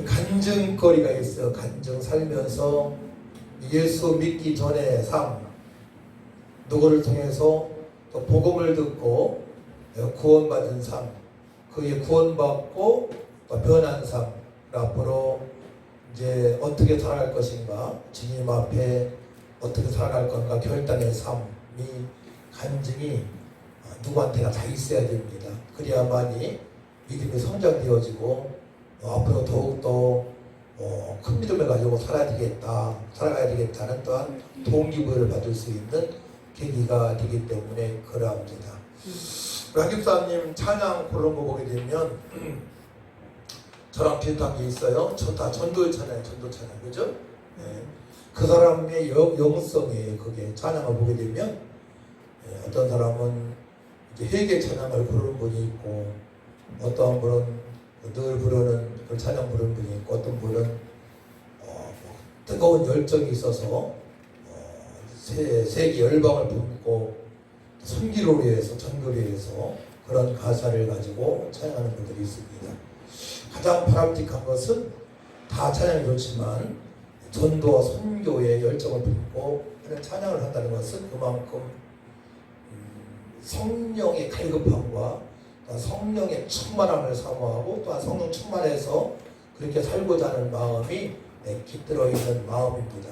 간증거리가 있어요. 간증 살면서 예수 믿기 전의 삶, 누구를 통해서 또 복음을 듣고 구원받은 삶, 그에 구원받고 또 변한 삶, 앞으로 이제 어떻게 살아갈 것인가, 주님 앞에 어떻게 살아갈 건가 결단의 삶이 간증이 누구한테나 다 있어야 됩니다. 그래야만이 믿음이 성장되어지고 앞으로 더욱더 큰 믿음을 가지고 살아가야 되겠다는 또한 동기부여를 받을 수 있는 계기가 되기 때문에 그러합니다. 박김사님 찬양 고른 거 보게 되면 저랑 비슷한 게 있어요. 다 전도 찬양, 그죠? 네. 그 사람의 영성이에요. 그게 찬양을 보게 되면 어떤 사람은 이제 회개 찬양을 부르는 분이 있고, 어떤 분은 늘 부르는 그 찬양 부르는 분이 있고, 어떤 분은 뜨거운 열정이 있어서 세계 열방을 품고 섬기를 위해서, 전도를 위해서 그런 가사를 가지고 찬양하는 분들이 있습니다. 가장 바람직한 것은 다 찬양이 좋지만 전도와 선교에 열정을 품고 하는 찬양을 한다는 것은 그만큼 성령의 갈급함과 성령의 충만함을 사모하고 또한 성령 충만해서 그렇게 살고자 하는 마음이 깃들어 있는 마음입니다.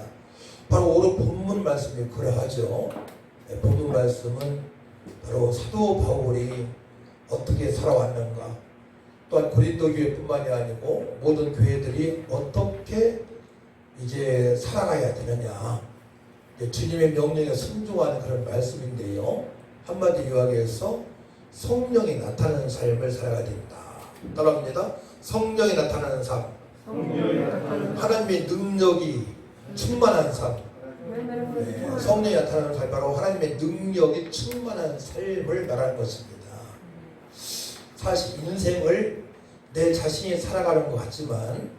바로 오늘 본문 말씀이 그러하죠. 본문 말씀은 바로 사도 바울이 어떻게 살아왔는가, 또한 고린도 교회뿐만이 아니고 모든 교회들이 어떻게 이제 살아가야 되느냐, 주님의 명령에 순종하는 그런 말씀인데요. 한마디 요약해서 성령이 나타나는 삶을 살아야 된다. 따라합니다. 성령이 나타나는 삶, 하나님의 능력이 충만한 삶, 성령이 나타나는 삶, 바로 하나님의 능력이 충만한 삶을 말하는 것입니다. 사실 인생을 내 자신이 살아가는 것 같지만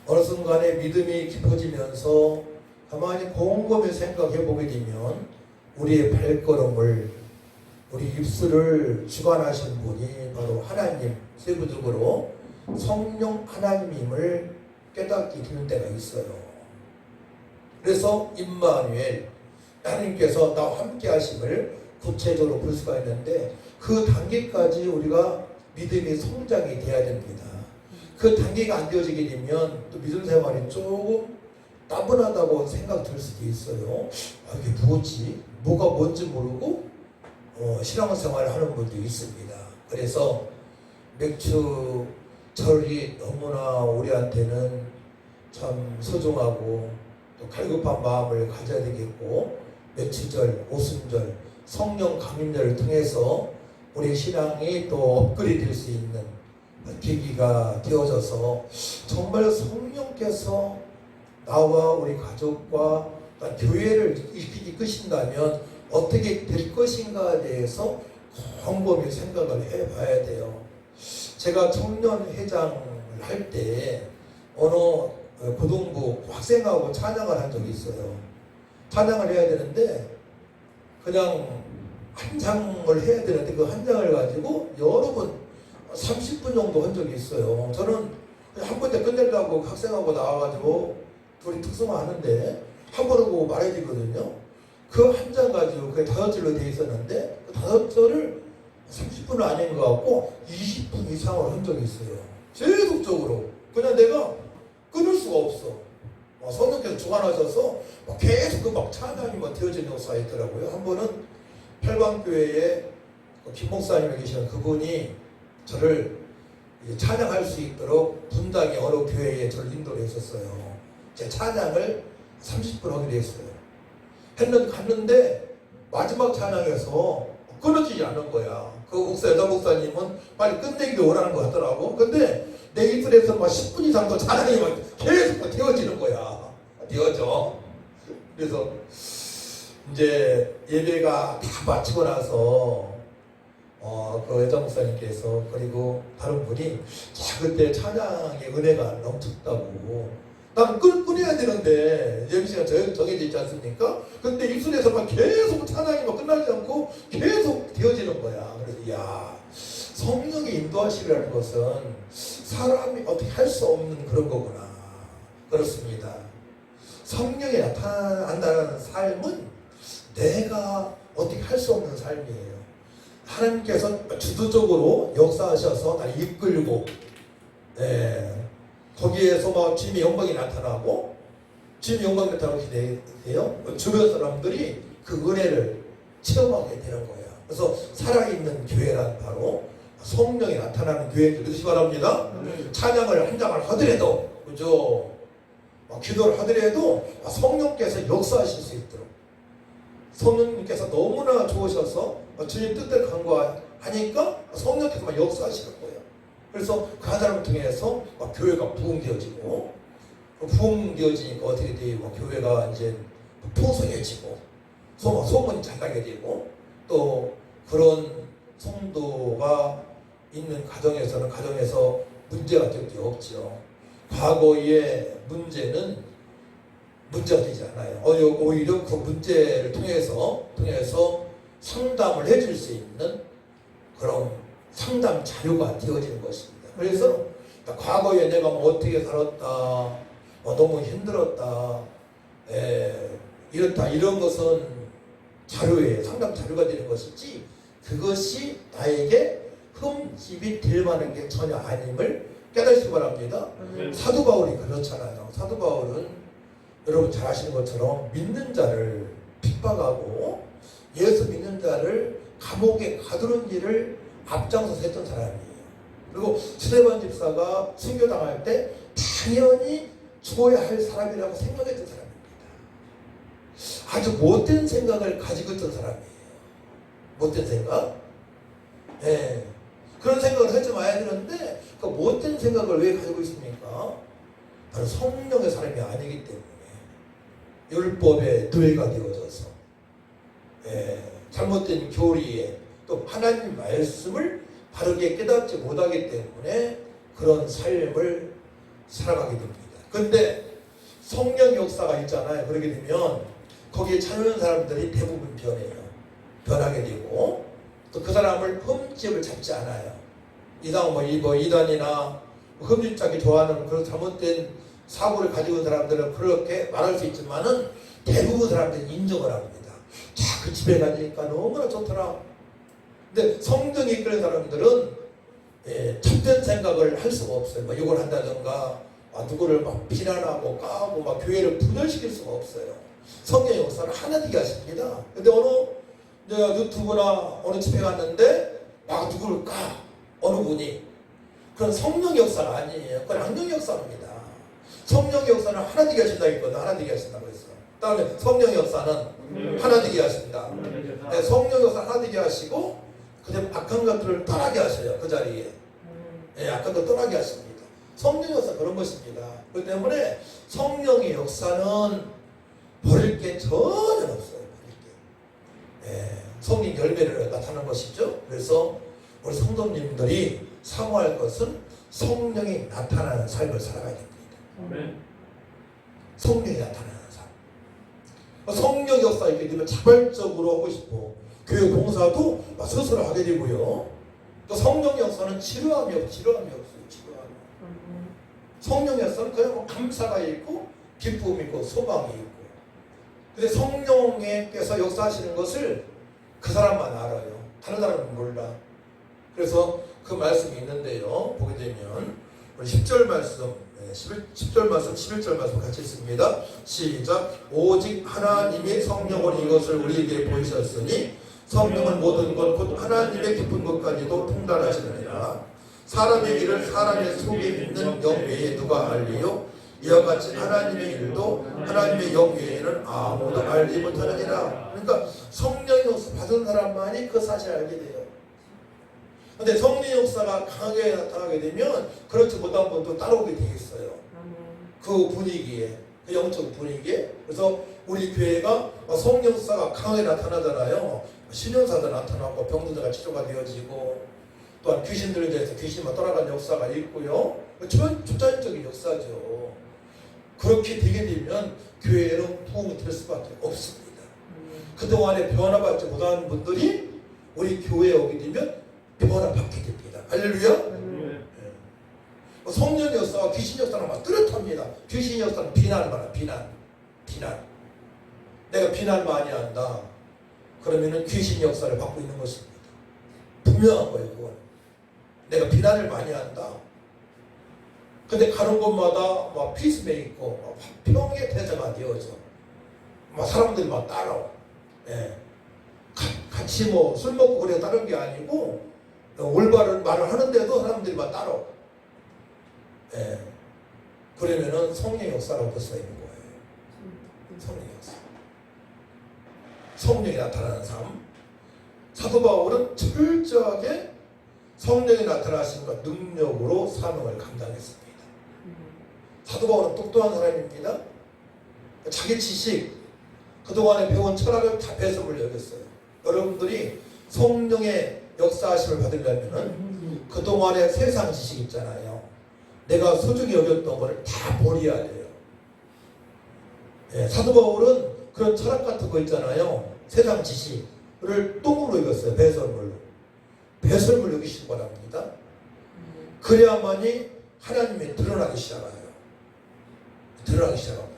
어느 순간에 믿음이 깊어지면서 가만히 곰곰이 생각해 보게 되면 우리의 발걸음을, 우리 입술을 주관하신 분이 바로 하나님, 세부적으로 성령 하나님임을 깨닫게 되는 때가 있어요. 그래서 임마누엘, 하나님께서 나와 함께 하심을 구체적으로 볼 수가 있는데, 그 단계까지 우리가 믿음의 성장이 돼야 됩니다. 그 단계가 안 되어지게 되면 또 믿음 생활이 조금 따분하다고 생각 들 수도 있어요. 이게 뭐지? 뭐가 뭔지 모르고 신앙생활을 하는 분도 있습니다. 그래서 맥주절이 너무나 우리한테는 참 소중하고 또 갈급한 마음을 가져야 되겠고, 맥주절, 오순절, 성령 강림절을 통해서 우리 신앙이 또 업그레이드 될 수 있는 계기가 되어져서 정말 성령께서 나와 우리 가족과 교회를 이끄신다면 어떻게 될 것인가에 대해서 곰곰이 생각을 해봐야 돼요. 제가 청년회장을 할 때 어느 고등부 학생하고 찬양을 한 적이 있어요. 찬양을 해야 되는데 그냥 한 장을 해야 되는데 그 한 장을 가지고 여러 번 30분 정도 한 적이 있어요. 저는 한 번에 끝내려고 학생하고 나와가지고 둘이 특성화 하는데 한 번 하고 말해야 되거든요. 그 한 장 가지고 그게 5절로 되어 있었는데 그 5절을 30분은 아닌 것 같고 20분 이상을 한 적이 있어요. 계속적으로. 그냥 내가 끊을 수가 없어. 성령께서 주관하셔서 계속 그 찬양이 되어지는 역사가 있더라고요. 한 번은 팔방교회에 김 목사님이 계시는 그분이 저를 찬양할 수 있도록 분당의 어느 교회에 저를 인도를 했었어요. 제 찬양을 30분 하기로 했어요. 갔는데 마지막 찬양에서 끊어지지 않은 거야. 그 여자 목사님은 빨리 끝내기를 원하는 것 같더라고. 근데 내 입술에서 10분 이상 더 찬양이 계속 되어지는 거야. 되어져. 그래서 이제 예배가 다 마치고 나서 그 여자 목사님께서 그리고 다른 분이 그때 찬양의 은혜가 넘쳤다고, 난 끊어야 되는데 예배 시간 정해져 있지 않습니까? 근데 입술에서만 계속 찬양이 끝나지 않고 계속 되어지는 거야. 그래서 성령의 인도하시라는 것은 사람이 어떻게 할 수 없는 그런 거구나. 그렇습니다. 성령이 나타난다는 삶은 내가 어떻게 할 수 없는 삶이에요. 하나님께서 주도적으로 역사하셔서 나를 이끌고, 거기에서 막 주님의 영광이 나타나고, 주님의 영광이 나타나게 돼요. 주변 사람들이 그 은혜를 체험하게 되는 거예요. 그래서 살아있는 교회란 바로 성령이 나타나는 교회들 믿으시 바랍니다. 찬양을 한 장을 하더라도, 그죠? 기도를 하더라도 성령께서 역사하실 수 있도록, 성령님께서 너무나 좋으셔서 주님 뜻대로 간구하니까 성령께서 막 역사하시는 거예요. 그래서 그 한 사람을 통해서 교회가 부흥되어지고, 부흥되어지니까 어떻게 돼요? 교회가 이제 풍성해지고, 소문이 잘 나게 되고, 또 그런 성도가 있는 가정에서 문제가 적지 없죠. 과거의 문제는 문제가 되지 않아요. 오히려 그 문제를 통해서 상담을 해줄 수 있는 그런 상담 자료가 되어지는 것입니다. 그래서 과거에 내가 어떻게 살았다, 너무 힘들었다, 이렇다, 이런 것은 상담 자료가 되는 것이지, 그것이 나에게 흠집이 될 만한 게 전혀 아님을 깨달으시기 바랍니다. 사도 바울이 그렇잖아요. 사도 바울은 여러분 잘 아시는 것처럼 믿는 자를 핍박하고 예수 믿는 자를 감옥에 가두는 일을 앞장서서 했던 사람이에요. 그리고 스데반 집사가 순교당할 때 당연히 죽어야 할 사람이라고 생각했던 사람입니다. 아주 못된 생각을 가지고 있던 사람이에요. 못된 생각? 그런 생각을 하지 마야 되는데, 그 못된 생각을 왜 가지고 있습니까? 바로 성령의 사람이 아니기 때문에, 율법의 노예가 되어져서, 잘못된 교리에, 또 하나님 말씀을 바르게 깨닫지 못하기 때문에 그런 삶을 살아가게 됩니다. 근데 성령 역사가 있잖아요. 그러게 되면 거기에 참여하는 사람들이 대부분 변하게 되고, 또 그 사람을 흠집을 잡지 않아요. 이단이나 흠집잡기 좋아하는 그런 잘못된 사고를 가지고 있는 사람들은 그렇게 말할 수 있지만은 대부분 사람들이 인정을 합니다. 자, 그 집에 가니까 너무나 좋더라. 근데 성령이 이끄는 사람들은 참된 생각을 할 수가 없어요. 욕을 한다든가, 누구를 막 비난하고 까고 막 교회를 분열시킬 수가 없어요. 성령의 역사를 하나 되게 하십니다. 근데 내가 유튜브나 어느 집에 갔는데 막 누구를 까, 어느 분이. 그건 성령 역사가 아니에요. 그건 악령 역사입니다. 성령 역사는 하나 되게 하신다 했거든. 하나 되게 하신다고 했어. 다음에 성령 역사는 하나 되게 하신다. 성령 역사 하나 되게 하시고, 그다음에 악한 것들을 떠나게 하셔요. 그 자리에. 악한 것 떠나게 하십니다. 성령 역사 그런 것입니다. 그렇기 때문에 성령의 역사는 버릴 게 전혀 없어요. 성령 열매를 나타내는 것이죠. 그래서 우리 성도님들이 사모할 것은 성령이 나타나는 삶을 살아가야 됩니다. 성령이 나타나는 삶. 성령 역사 있게 되면 자발적으로 하고 싶어. 교회 봉사도 스스로 하게 되고요. 또 성령 역사는 지루함이 없어요. 성령 역사는 그냥 감사가 있고 기쁨이 있고 소망이 있고. 근데 성령께서 역사하시는 것을 그 사람만 알아요. 다른 사람은 몰라. 그래서 그 말씀이 있는데요. 보게 되면 우리 10절 말씀, 10절 말씀, 11절 말씀 같이 읽습니다. 시작. 오직 하나님의 성령은 이것을 우리에게 보이셨으니 성령은 모든 것 곧 하나님의 깊은 것까지도 통달하시느니라. 사람의 일을 사람의 속에 있는 영 외에 누가 알리요? 이와 같이 하나님의 일도 하나님의 영 외에는 아무도 알지 못하느니라. 그러니까 성령의 역사 받은 사람만이 그 사실을 알게 돼요. 근데 성령 역사가 강하게 나타나게 되면 그렇지 못한 분도 따라오게 되겠어요. 그 분위기에, 그 영적 분위기에. 그래서 우리 교회가 성령 역사가 강하게 나타나잖아요. 신령사도 나타나고 병들다가 치료가 되어지고, 또한 귀신들에 대해서 귀신만 떠나간 역사가 있고요. 초자연적인 역사죠. 그렇게 되게 되면 교회는 부흥이 될 수밖에 없습니다. 그동안에 변화받지 못하는 분들이 우리 교회에 오게 되면 변화받게 됩니다. 할렐루야. 성령 역사와 귀신 역사는 막 뚜렷합니다. 귀신 역사는 비난을 말합니다. 비난. 내가 비난 많이 한다. 그러면은 귀신 역사를 받고 있는 것입니다. 분명한 거예요, 그건. 내가 비난을 많이 한다. 근데 가는 곳마다 막 피스메이커, 막 화평의 대사가 되어져. 막 사람들이 막 따라와. 예. 같이 뭐 술 먹고 그래 다른 게 아니고 올바른 말을 하는데도 사람들이 막 따라와. 예. 그러면은 성령 역사라고 볼 수가 있는 거예요. 성령 역사. 성령이 나타나는 삶. 사도 바울은 철저하게 성령이 나타나신 것 능력으로 사명을 감당했습니다. 사도 바울은 똑똑한 사람입니다. 자기 지식, 그동안에 배운 철학을 다 배설을 여겼어요. 여러분들이 성령의 역사하심을 받으려면 그동안의 세상 지식 있잖아요. 내가 소중히 여겼던 거를 다 버려야 돼요. 예, 사도 바울은 그런 철학 같은 거 있잖아요. 세상 지식을 똥으로 여겼어요. 배설물로. 배설물 여기시기 바랍니다. 그래야만이 하나님이 드러나기 시작해요. 드러나기 시작합니다.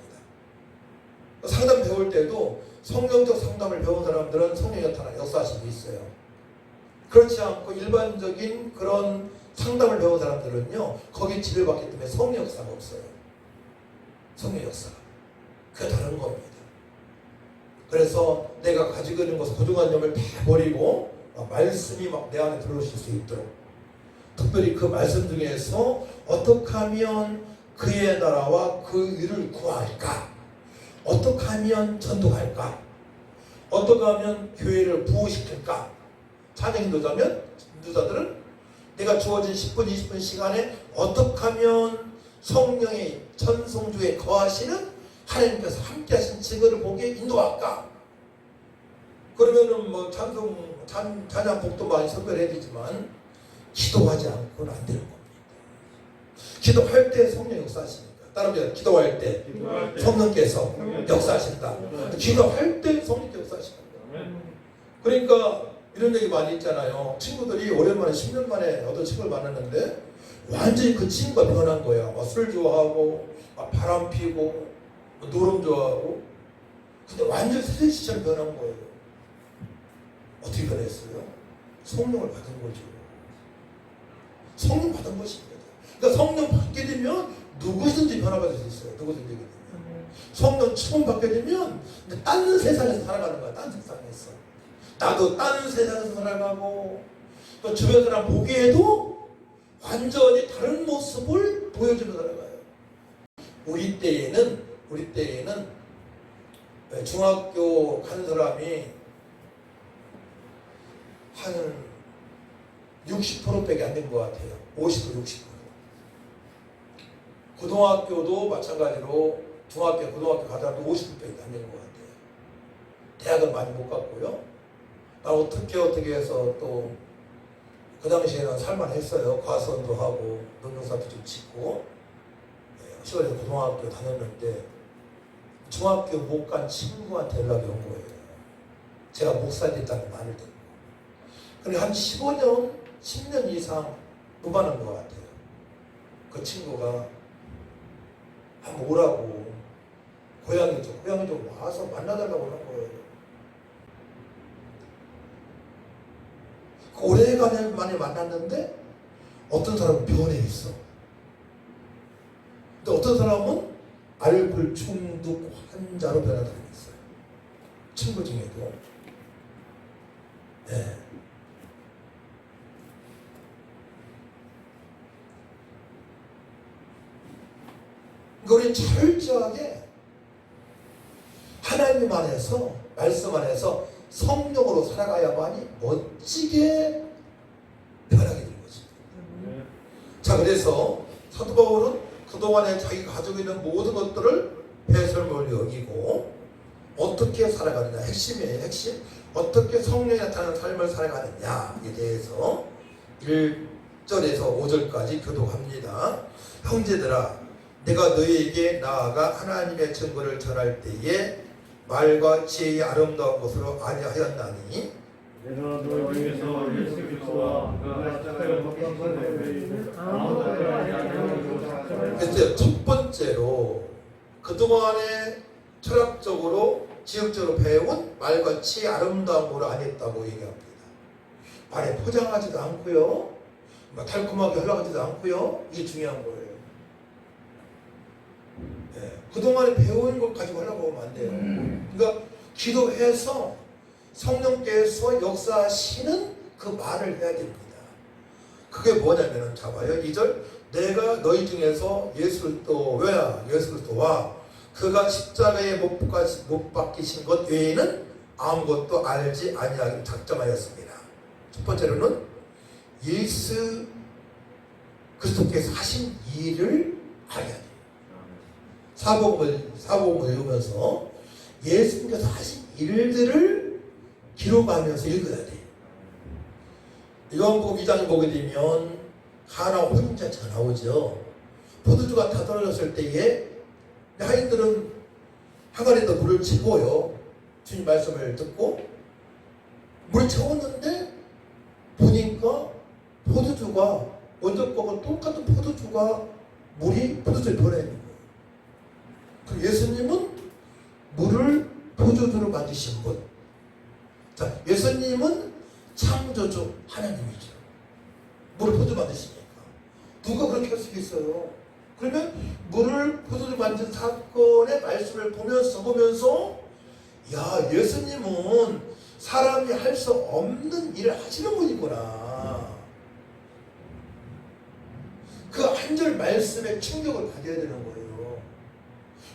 상담 배울 때도 성경적 상담을 배운 사람들은 성령이 나타나는 역사하심이 있어요. 그렇지 않고 일반적인 그런 상담을 배운 사람들은요, 거기 지배받기 때문에 성령 역사가 없어요. 성령 역사가. 그게 다른 겁니다. 그래서 내가 가지고 있는 것을 고정한 점을 다 버리고 말씀이 막 내 안에 들어오실 수 있도록, 특별히 그 말씀 중에서 어떻게 하면 그의 나라와 그 일을 구할까? 어떻게 하면 전도할까? 어떻게 하면 교회를 부흥시킬까? 찬양 인도자들은 내가 주어진 10분, 20분 시간에 어떻게 하면 성령의 천성주에 거하시는 하나님께서 함께 하신 증거를 보게 인도할까? 그러면은 뭐 찬양 곡도 많이 선별해야 되지만 기도하지 않고는 안 되는 겁니다. 기도할 때 성령 역사하십니까? 다른 말 기도할 때 성령께서 역사하신다. 기도할 때 성령께서 역사하신다. 그러니까 이런 얘기 많이 있잖아요. 친구들이 오랜만에 10년 만에 어떤 친구를 만났는데 완전히 그 친구가 변한 거야. 술 좋아하고 바람 피고 노름 좋아하고. 근데 완전히 세대시처럼 변한 거예요. 어떻게 변했어요? 성령을 받은 거죠. 성령 받은 것입니다. 그러니까 성령 받게 되면 누구든지 변화받을 수 있어요. 누구든지. 성령 처음 받게 되면 다른 세상에서 살아가는 거야. 다른 세상에서. 나도 다른 세상에서 살아가고 또 주변 사람 보기에도 완전히 다른 모습을 보여주며 살아가요. 우리 때에는 중학교 간 사람이 한 60%밖에 안 된 것 같아요. 50%, 60%. 고등학교도 마찬가지로 중학교, 고등학교 가더라도 50%밖에 안 된 것 같아요. 대학은 많이 못 갔고요. 나 어떻게 해서 또 그 당시에는 살만했어요. 과선도 하고 논문사도 좀 짓고 시골에서 고등학교 다녔는데 중학교 못 간 친구한테 연락이 온 거예요. 제가 목사 됐다는 말을 듣고. 근데 한 15년, 10년 이상 무관한 것 같아요. 그 친구가 한번 오라고 고향이 좀 와서 만나달라고 하는 거예요. 오래간에 많이 만났는데 어떤 사람은 변해 있어. 근데 어떤 사람은 알코올 중독 환자로 변화되고 있어요. 친구 중에도. 네. 우리는 철저하게 하나님 안에서, 말씀 안에서 성령으로 살아가야만이 멋지게 변하게 되는 것입니다. 자, 그래서 사도 바울은 그동안에 자기가 가지고 있는 모든 것들을 배설물로 여기고 어떻게 살아가느냐, 핵심이에요. 핵심. 어떻게 성령이 나타나는 삶을 살아가느냐에 대해서 1절에서 5절까지 교독합니다. 형제들아, 내가 너희에게 나아가 하나님의 증거를 전할 때에 말과 지혜의 아름다운 것으로 아니하였나니 내가 너희 중에서 예수 그리스도와 그가 특별한 어떤 것을 외에는 아무것도 아니하는 보세요. 첫 번째로 그동안에 철학적으로 지역적으로 배운 말같이 아름다움으로 안 했다고 얘기합니다. 말에 포장하지도 않고요. 달콤하게 흘러가지도 않고요. 이게 중요한 거예요. 네. 그동안에 배운 것 가지고 하려고 하면 안 돼요. 그러니까 기도해서 성령께서 역사하시는 그 말을 해야 됩니다. 그게 뭐냐면은 잡아요. 2절 내가 너희 중에서 예수 그리스도와 그가 십자가에 못 박히신 것 외에는 아무것도 알지 아니하기로 작정하였습니다. 첫 번째로는 예수 그리스도께서 하신 일을 알아야 돼요. 사복음을 읽으면서 예수님께서 하신 일들을 기록하면서 읽어야 돼요. 요한복음 2장에 보게 되면 가나 혼인잔치가 나오죠. 포도주가 다 떨어졌을 때에 하인들은 항아리에다 물을 채워요. 주님 말씀을 듣고 물을 채웠는데 보니까 포도주가 먼저 거고 똑같은 포도주가 포도주에 변해있는 거예요. 그 예수님은 물을 포도주로 만드신 분. 자, 예수님은 창조주 하나님이죠. 물을 포도주 만드시니까 누가 그렇게 할 수 있어요? 그러면 물을 포도주 만든 사건의 말씀을 보면서 야, 예수님은 사람이 할 수 없는 일을 하시는 분이구나. 그 한 절 말씀에 충격을 받아야 되는 거예요.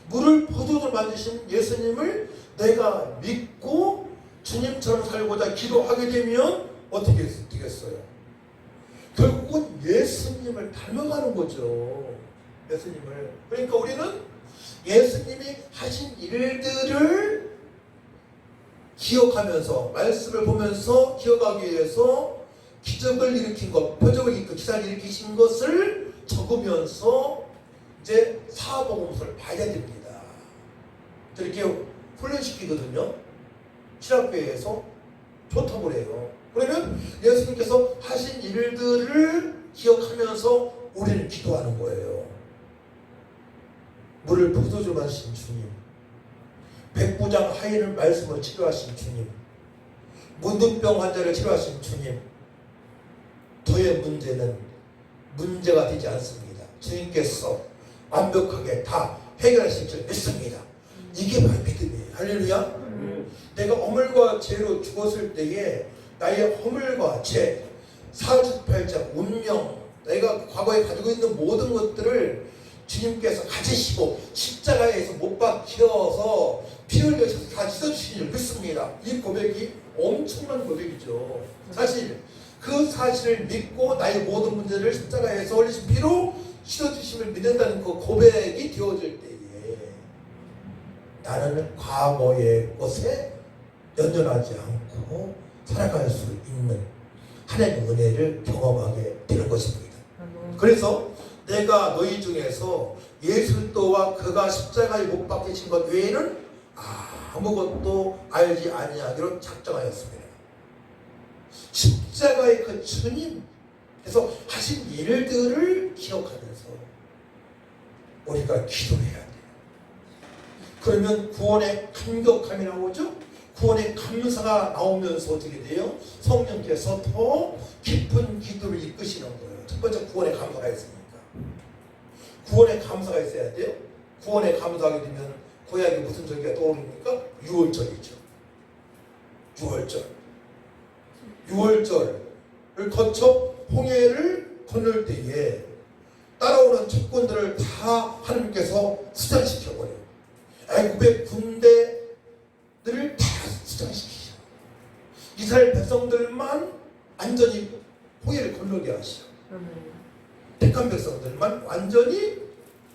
물을 포도주로 만드신 예수님을 내가 믿고 주님처럼 살고자 기도하게 되면 어떻게 되겠어요? 결국은 예수님을 닮아가는 거죠. 예수님을. 그러니까 우리는 예수님이 하신 일들을 기억하면서 말씀을 보면서 기억하기 위해서 기적을 일으킨 것, 표적을 일으키고 기사를 일으키신 것을 적으면서 이제 사복음서를 봐야 됩니다. 이렇게 훈련시키거든요. 신학교에서 좋다고 그래요. 그러면 예수님께서 하신 일들을 기억하면서 우리는 기도하는 거예요. 물을 포도주로 만드신 주님, 백부장 하인을 말씀으로 치료하신 주님, 문둥병 환자를 치료하신 주님, 저의 문제는 문제가 되지 않습니다. 주님께서 완벽하게 다 해결하실 줄 믿습니다. 이게 바로 믿음이에요. 할렐루야. 내가 허물과 죄로 죽었을 때에 나의 허물과 죄, 사주팔자, 운명, 내가 과거에 가지고 있는 모든 것들을 주님께서 가지시고 십자가에서 못 박혀서 피 흘려서 다 씻어주신 줄 믿습니다. 이 고백이 엄청난 고백이죠. 사실 그 사실을 믿고 나의 모든 문제를 십자가에서 흘리신 피로 씻어주심을 믿는다는 그 고백이 되어질 때에 나는 과거의 것에 연연하지 않고 살아갈 수 있는 하나님의 은혜를 경험하게 되는 것입니다. 그래서 내가 너희 중에서 예수 그리스도와 그가 십자가에 못 박히신 것 외에는 아무것도 알지 아니하기로 작정하였습니다. 십자가의 그 주님께서 하신 일들을 기억하면서 우리가 기도를 해야 돼요. 그러면 구원의 감격함이 나오죠. 구원의 감사가 나오면서 어떻게 돼요? 성령께서 더 깊은 기도를 이끄시는 거예요. 첫 번째 구원의 감사가 있으니까. 구원의 감사가 있어야 돼요. 구원의 감사하게 되면 구약에 무슨 절기가 떠오릅니까? 6월절이죠. 6월절을 거쳐 홍해를 건널 때에 따라오는 적군들을 다 하나님께서 수장시켜버려요. 애굽의 군대들을 다 수장시키죠. 이스라엘 백성들만 안전히 홍해를 건너게 하시죠. 택한 백성들만 완전히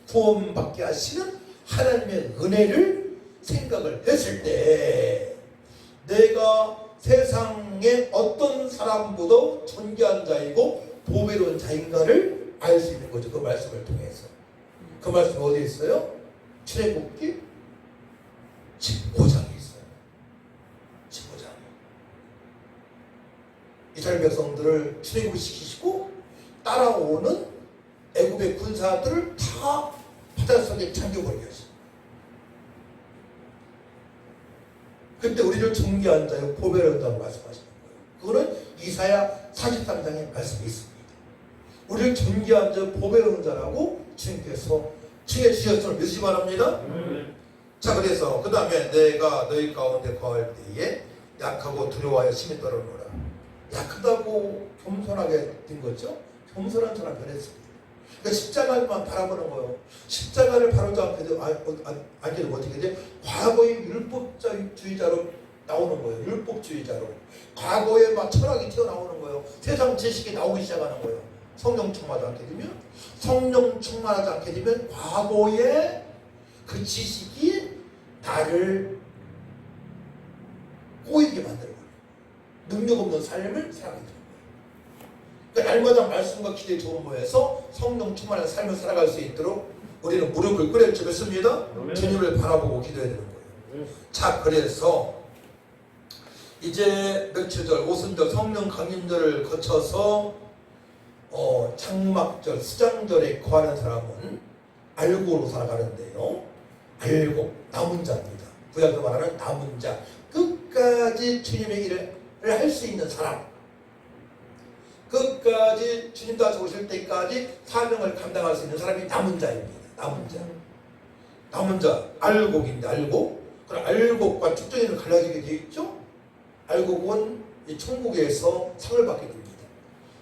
구원받게 하시는 하나님의 은혜를 생각을 했을 때 내가 세상에 어떤 사람보다 존귀한 자이고 보배로운 자인가를 알 수 있는 거죠. 그 말씀을 통해서. 그 말씀이 어디에 있어요? 출애굽기 15장에 있어요. 15장. 이스라엘 백성들을 출애굽시키시고 따라오는 애굽의 군사들을 다 바닷속에 잠겨버리게 했어요. 그때 우리를 존귀한 자여 보배를 얻는다고 말씀하시는 거예요. 그거는 이사야 43장에 말씀이 있습니다. 우리를 존귀한 자 보배를 얻는 자라고 주님께서 칭해 주셨음을 믿으시기 바랍니다. 자, 그래서 그 다음에 내가 너희 가운데 거할 때에 약하고 두려워하여 심히 떨어노라. 약하다고 겸손하게 된 거죠. 겸손한 사람 변했습니다. 그러니까 십자가만 바라보는 거예요. 십자가를 바로잡게 되면 어떻게 돼? 과거의 율법주의자로 나오는 거예요. 율법주의자로. 과거에 막 철학이 튀어나오는 거예요. 세상 지식이 나오기 시작하는 거예요. 성령 충만하지 않게 되면, 성령 충만하지 않게 되면 과거의 그 지식이 나를 꼬이게 만들어요. 능력 없는 삶을 살아가게 돼요. 그러니까 날마다 말씀과 기도에 좋은 모여서 성령 충만한 삶을 살아갈 수 있도록 우리는 무릎을 꿇을 줄 믿습니다. 주님을 바라보고 기도해야 되는 거예요. 자, 그래서 이제 며칠절, 오순절, 성령 강림절을 거쳐서 장막절, 수장절에 거하는 사람은 알고로 살아가는데요. 알고, 남은 자입니다. 구약에서 말하는 남은 자, 끝까지 주님의 일을 할 수 있는 사람, 끝까지 주님 다시 오실 때까지 사명을 감당할 수 있는 사람이 남은 자입니다. 남은 자. 남은 자, 알곡인데 알곡. 그럼 알곡과 축전이는 갈라지게 되어 있죠. 알곡은 이 천국에서 상을 받게 됩니다.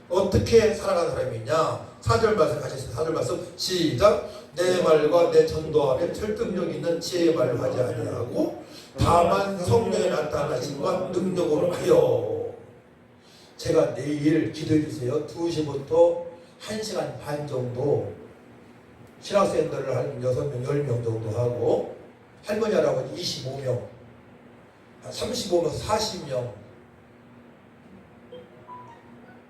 어떻게 살아가는 사람이냐? 4절 말씀 가셨습니다. 4절 말씀 시작. 내 말과 내 전도함에 설득력 있는 지혜의 말을 하지 아니하고 다만 성령의 나타나심과 능력으로 하여. 제가 내일 기도해 주세요. 2시부터 1시간 반 정도 신학생들을 한 6명, 10명 정도 하고 할머니 할아버지 25명, 35명, 40명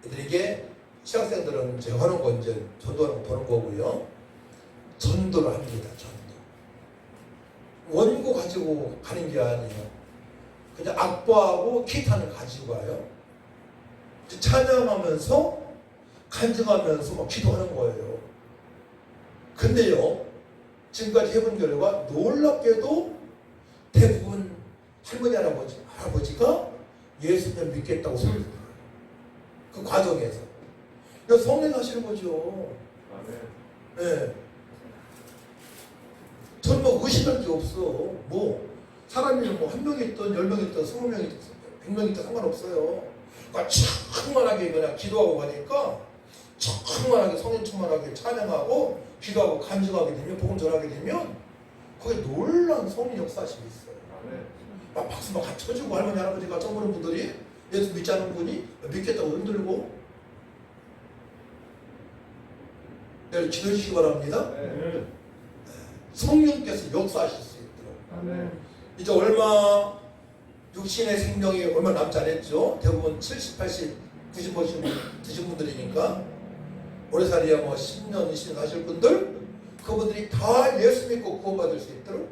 애들에게 신학생들은 제가 하는 거 이제 전도하는 거 보는 거고요. 전도를 합니다. 전도. 원고 가지고 가는 게 아니에요. 그냥 악보하고 기타는 가지고 가요. 찬양하면서 간증하면서 막 기도하는 거예요. 근데요, 지금까지 해본 결과 놀랍게도 대부분 할머니 할아버지가 예수님을 믿겠다고 소리를 들어요. 그 과정에서. 그러니까 성령 하시는 거죠. 네. 저는 뭐 의심할 게 없어. 뭐 사람이 뭐 1명이 있든 10명이 있든 20명이 있든 100명이 있든 상관없어요. 그러니까 충만하게 그냥 기도하고 가니까 충만하게 성령 충만하게 찬양하고 기도하고 간증하게 되면 복음 전하게 되면 거기에 놀라운 성령 역사심이 있어요. 막 박수 막 쳐주고 할머니 할아버지가 처음 보는 분들이 예수 믿지 않은 분이 믿겠다고 흔들고 내일 기도해 주시기 바랍니다. 성령께서 역사하실 수 있도록. 이제 얼마 육신의 생명이 얼마 남지 않았죠. 대부분 70, 80, 90 드신 분들이니까 오래살이야 뭐 10년, 20년 하실 분들 그분들이 다 예수 믿고 구원받을 수 있도록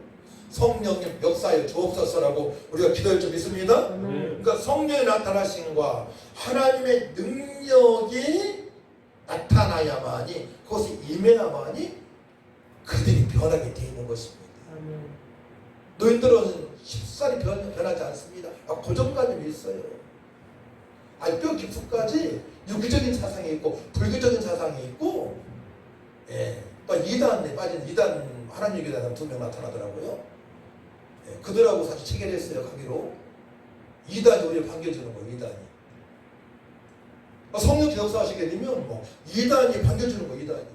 성령님 역사에 주옵소서라고 우리가 기도할 줄 믿습니다. 그러니까 성령의 나타나심과 하나님의 능력이 나타나야만이 그것이 임해야만이 그들이 변하게 되어 있는 것입니다. 노인들은 쉽사리 변하지 않습니다. 고정관념이 있어요. 뼈 깊이까지 유기적인 사상이 있고 불교적인 사상이 있고, 예, 또 이단에 빠진 이단 하나님 이단 2명 나타나더라고요. 예, 그들하고 사실 체결했어요. 가기로 이단이 우리를 반겨주는 거예요. 이단이 성령 역사하시게 되면 뭐 이단이 반겨주는 거예요. 이단이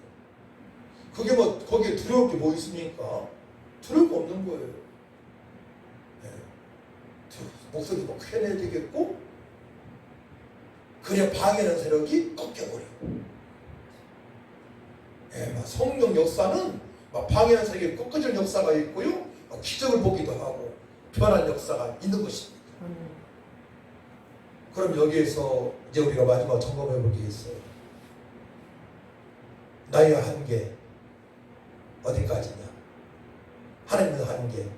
그게 뭐 거기에 두려울 게 뭐 있습니까? 두려울 거 없는 거예요. 목소리도 뭐 크게 되겠고 그냥 방해하는 세력이 꺾여버리고 막 성령 역사는 막 방해하는 세력이 꺾어질 역사가 있고요 막 기적을 보기도 하고 변한 역사가 있는 것입니다. 그럼 여기에서 이제 우리가 마지막 점검해 볼 게 있어요. 나의 한계 어디까지냐? 하나님의 한계.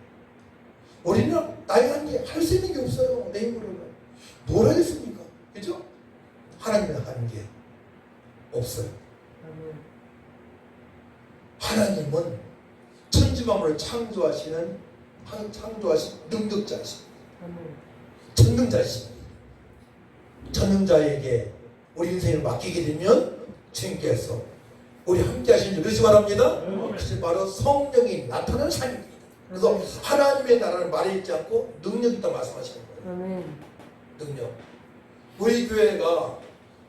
우리는 나의 한계 할 수 있는 게 없어요. 내 힘으로는 뭘 하겠습니까? 그죠? 하나님의 한계 없어요. 하나님은 천지만물을 창조하신 능력자이십니다. 전능자이십니다. 전능자에게 우리 인생을 맡기게 되면 주님께서 우리 함께 하시는 것이 바랍니다. 그것이 바로 성령이 나타나는 삶입니다. 그래서 하나님의 나라를 말하지 않고 능력이 있다 말씀하시는 거예요. 능력. 우리 교회가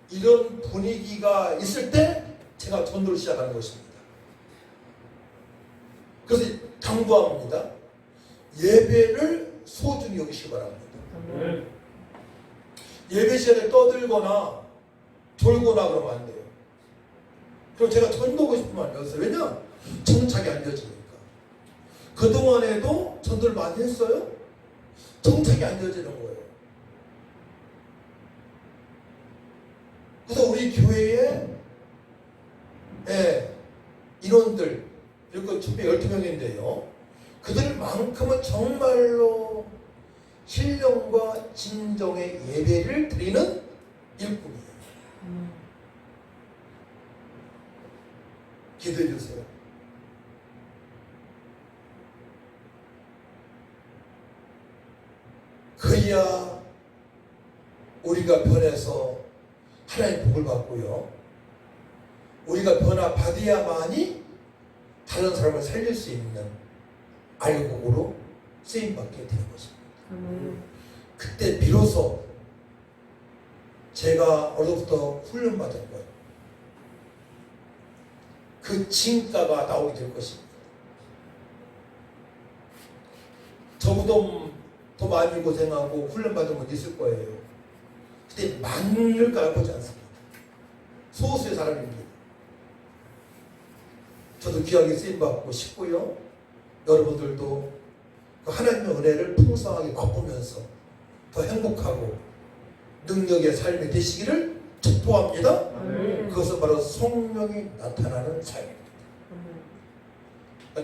이런 분위기가 있을 때 제가 전도를 시작하는 것입니다. 그래서 당부합니다. 예배를 소중히 여기시기 바랍니다. 예배 시간에 떠들거나 졸거나 그러면 안 돼요. 그럼 제가 전도하고 싶으면 안 되었어요. 왜냐? 정착이 안 되어지니까. 그동안에도 전도를 많이 했어요. 정착이 안 되어지는 거예요. 그래서 우리 교회에 인원들 이렇게 12명인데요. 그들만큼은 정말로 신령과 진정의 예배를 드리는 일꾼이에요. 기도해 주세요. 그래야 우리가 변해서 하나님의 복을 받고요. 우리가 변화받아야만이 다른 사람을 살릴 수 있는 알곡으로 쓰임받게 되는 것입니다. 그때 비로소 제가 어려서부터 훈련받은 것, 그 진가가 나오게 될 것입니다. 저보다 더 많이 고생하고 훈련받은 분 있을 거예요. 그때 많을까 보지 않습니다. 소수의 사람입니다. 저도 귀하게 쓰임받고 싶고요. 여러분들도 그 하나님의 은혜를 풍성하게 맛보면서 더 행복하고 능력의 삶이 되시기를 축복합니다. 그것은 바로 성령이 나타나는 삶입니다.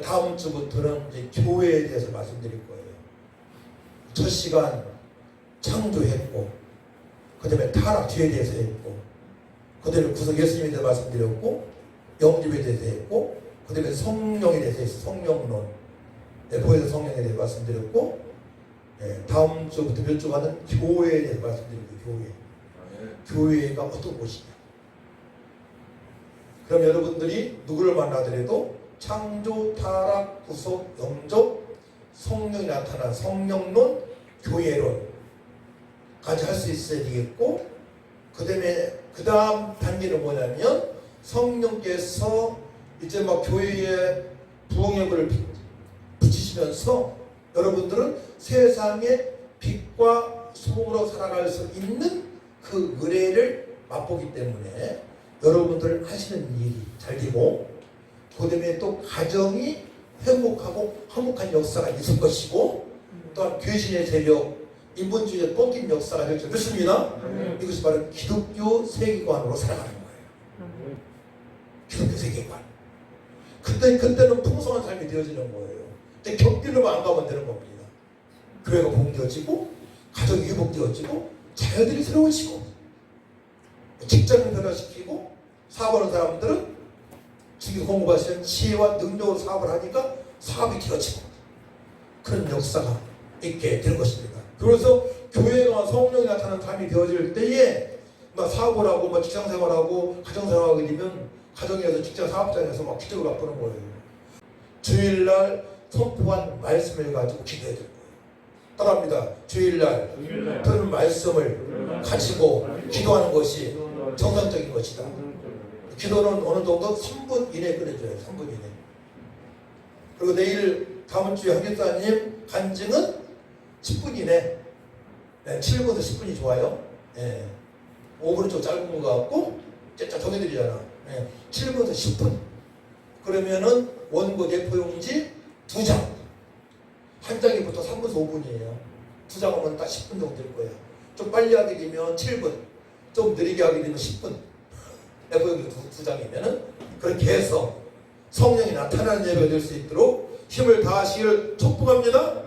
다음 주부터는 이제 교회에 대해서 말씀드릴 거예요. 첫 시간 창조했고, 그 다음에 타락주에 대해서 했고, 그 다음에 구속 예수님에 대해서 말씀드렸고, 영집에 대해서 했고, 그 다음에 성령에 대해서 했어요. 성령론. 보혜사 성령에 대해서 말씀드렸고, 다음 주부터 몇 주간은 교회에 대해서 말씀드립니다. 교회가 어떤 곳이냐. 그럼 여러분들이 누구를 만나더라도 창조, 타락, 구속, 영접, 성령이 나타난 성령론, 교회론 까지 할 수 있어야 되겠고, 그 다음 단계는 뭐냐면 성령께서 이제 막 교회에 부흥의 불을 붙이시면서 여러분들은 세상의 빛과 소금으로 살아갈 수 있는 그 은혜를 맛보기 때문에 여러분들 하시는 일이 잘 되고, 그 다음에 또 가정이 행복하고 화목한 역사가 있을 것이고, 또한 귀신의 세력, 인본주의에 꺾인 역사가 될 줄 믿습니다. 이것이 바로 기독교 세계관으로 살아가는 거예요. 기독교 세계관. 그때는 풍성한 삶이 되어지는 거예요. 근데 격딜로만 안 가면 되는 겁니다. 교회가 봉되어지고, 가정이 회복되어지고, 자녀들이 새로워지고, 직장을 변화시키고, 사업하는 사람들은 주기 공부하시는 지혜와 능력으로 사업을 하니까 사업이 길어지고, 그런 역사가 있게 되는 것입니다. 그래서 교회가 성령이 나타나는 삶이 되어질 때에 막 사업을 하고 막 직장 생활하고 가정 생활하게 되면 가정에서 직장 사업장에서 막 기적을 맛보는 거예요. 주일날 선포한 말씀을 가지고 기도해야 돼요. 따라합니다. 주일날 들은 말씀을 가지고 기도하는 것이 정상적인 것이다. 기도는 어느 정도 3분 이내에 끝내줘요. 3분 이내. 그리고 내일 다음 주에 하객사님 간증은 10분 이내. 7분에서 10분이 좋아요. 5분은 좀 짧은 것 같고 쫙쫙 정해드리잖아. 7분에서 10분. 그러면은 원고 대포용지 2장. 한 장이 보통 3분에서 5분이에요. 2장 하면 딱 10분 정도 될 거예요. 좀 빨리 하게 되면 7분. 좀 느리게 하게 되면 10분. 대포용지 2장이면은 그렇게 해서 성령이 나타나는 예배가 될 수 있도록 힘을 다하시기를 축복합니다.